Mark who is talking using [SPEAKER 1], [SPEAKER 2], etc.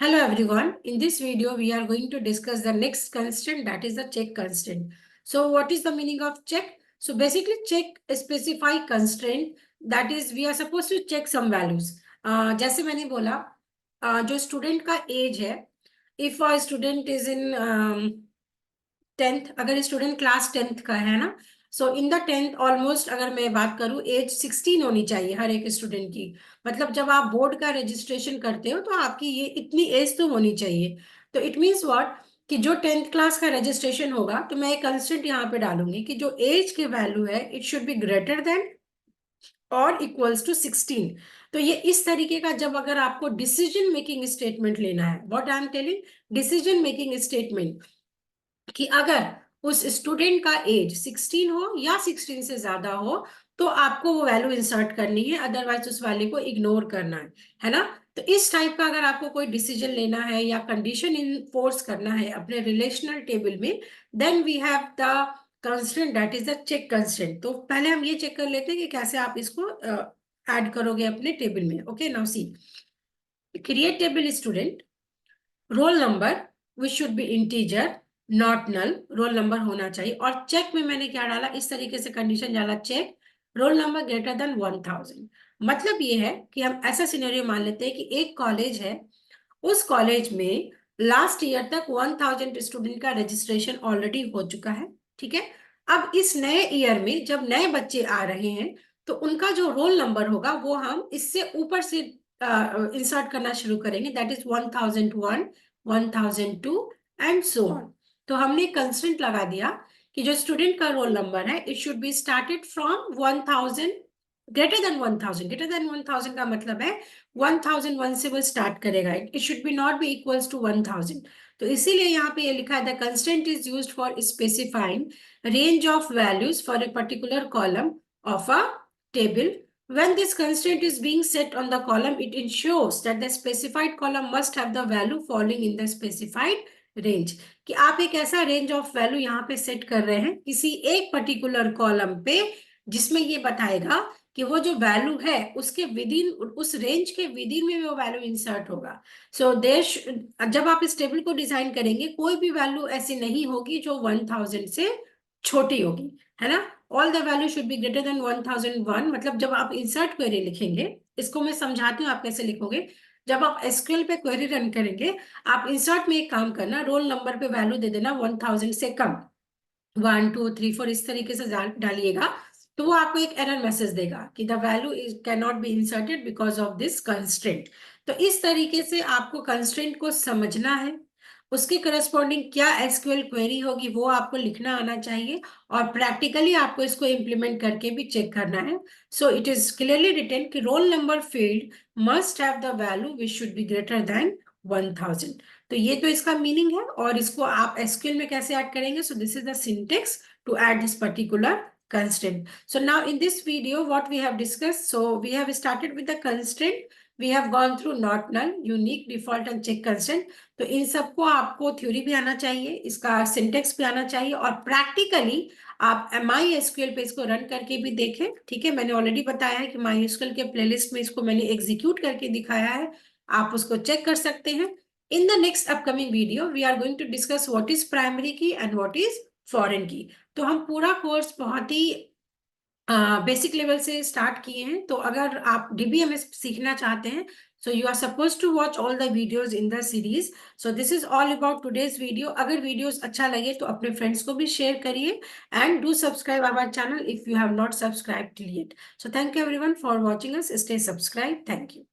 [SPEAKER 1] Hello everyone. In this video, we are going to discuss the next constraint, that is the check constraint. So what is the meaning of check? So basically check specify constraint, that is we are supposed to check some values. जैसे मैंने बोला जो student का as है, if a student is in 10th, अगर student class 10th का है ना, सो इन द 10th ऑलमोस्ट अगर मैं बात करूं एज 16 होनी चाहिए हर एक स्टूडेंट की। मतलब जब आप बोर्ड का रजिस्ट्रेशन करते हो तो आपकी ये इतनी एज तो होनी चाहिए। तो इट मीन्स व्हाट कि जो 10th क्लास का रजिस्ट्रेशन होगा तो मैं एक कंस्टेंट यहाँ पे डालूंगी कि जो एज के वैल्यू है it should be greater then और इक्वल्स टू 16। तो ये इस तरीके का जब अगर आपको डिसीजन मेकिंग स्टेटमेंट लेना है, what I am telling, decision making statement, कि अगर उस स्टूडेंट का एज 16 हो या 16 से ज्यादा हो तो आपको वो वैल्यू इंसर्ट करनी है, अदरवाइज उस वैल्यू को इग्नोर करना है ना। तो इस टाइप का अगर आपको कोई डिसीजन लेना है या कंडीशन इनफोर्स करना है अपने रिलेशनल टेबल में, then we have the constraint that is the check constraint. तो पहले हम ये चेक कर लेते हैं कि कैसे आप इसको ऐड करोगे अपने टेबल में। Okay, now see, create table student, roll number which should be integer, not null, roll number होना चाहिए। और चेक में मैंने क्या डाला, इस तरीके से कंडीशन डाला, check roll number greater than 1000। मतलब ये है कि हम ऐसा सिनेरियो मान लेते हैं कि एक कॉलेज है, उस कॉलेज में लास्ट ईयर तक 1000 स्टूडेंट का रजिस्ट्रेशन ऑलरेडी हो चुका है। ठीक है, अब इस नए ईयर में जब नए बच्चे आ रहे हैं तो उनका जो रोल नंबर होगा वो हम इससे ऊपर से इंसर्ट करना शुरू करेंगे, that is 1001, 1002 and so on. तो हमने कंस्टेंट लगा दिया कि जो स्टूडेंट का रोल नंबर है it should be started from 1000, greater than 1000। Greater than 1000 का मतलब है 1001 से वो स्टार्ट करेगा, it should be not be equals to 1000। तो इसीलिए यहाँ पे ये लिखा है the constant is used for specifying range of values for a particular column of a table. When this constraint is being set on the column, it ensures that the specified column must have the value falling in the specified range। कि आप एक ऐसा range of value यहाँ पे set कर रहे हैं किसी एक पर्टिकुलर कॉलम पे, जिसमें ये बताएगा कि वो जो वैल्यू है उसके विद इन, उस रेंज के विद इन में वो वैल्यू इंसर्ट होगा। सो जब आप इस टेबल को डिजाइन करेंगे कोई भी वैल्यू ऐसी नहीं होगी जो 1000 से छोटी होगी, है ना। All the value should be greater then 1001। मतलब जब आप इंसर्ट क्वेरी लिखेंगे, इसको मैं समझाती हूँ आप कैसे लिखोगे। जब आप एसक्यूएल पे क्वेरी रन करेंगे, आप इंसर्ट में एक काम करना, रोल नंबर पे वैल्यू दे देना 1000 से कम, 1 2 3 4 इस तरीके से डालिएगा। तो वो आपको एक एरर मैसेज देगा कि the value is can not be inserted because of this constraint. तो इस तरीके से आपको कंस्ट्रेंट को समझना है, उसके करस्पॉन्डिंग क्या एसक्यूएल क्वेरी होगी वो आपको लिखना आना चाहिए, और प्रैक्टिकली आपको इसको इंप्लीमेंट करके भी चेक करना है। So it is clearly written कि roll number field must have the value which should be greater than 1000। तो ये तो इसका मीनिंग है, और इसको आप एसक्यूएल में कैसे ऐड करेंगे, so this is the syntax to add this particular constraint. So now in this video what we have discussed, so we have started with the constraint, we have gone through not null, unique, default and check constraint। तो इन सबको आपको theory भी आना चाहिए, इसका syntax भी आना चाहिए, और प्रैक्टिकली आप MySQL पे इसको रन करके भी देखें। ठीक है, मैंने ऑलरेडी बताया है कि MySQL के प्लेलिस्ट में इसको मैंने एग्जीक्यूट करके दिखाया है, आप उसको चेक कर सकते हैं। In the next upcoming video, we are going to discuss what is primary key and what is foreign key। तो हम पूरा कोर्स बहुत ही बेसिक लेवल से स्टार्ट किए हैं। तो अगर आप DBMS सीखना चाहते हैं, so you are supposed to watch all the videos in the series। so this is all about today's video। अगर वीडियोस अच्छा लगे तो अपने फ्रेंड्स को भी शेयर करिए, and do subscribe our channel if you have not subscribed till yet। so thank you everyone for watching us, stay subscribed, thank you।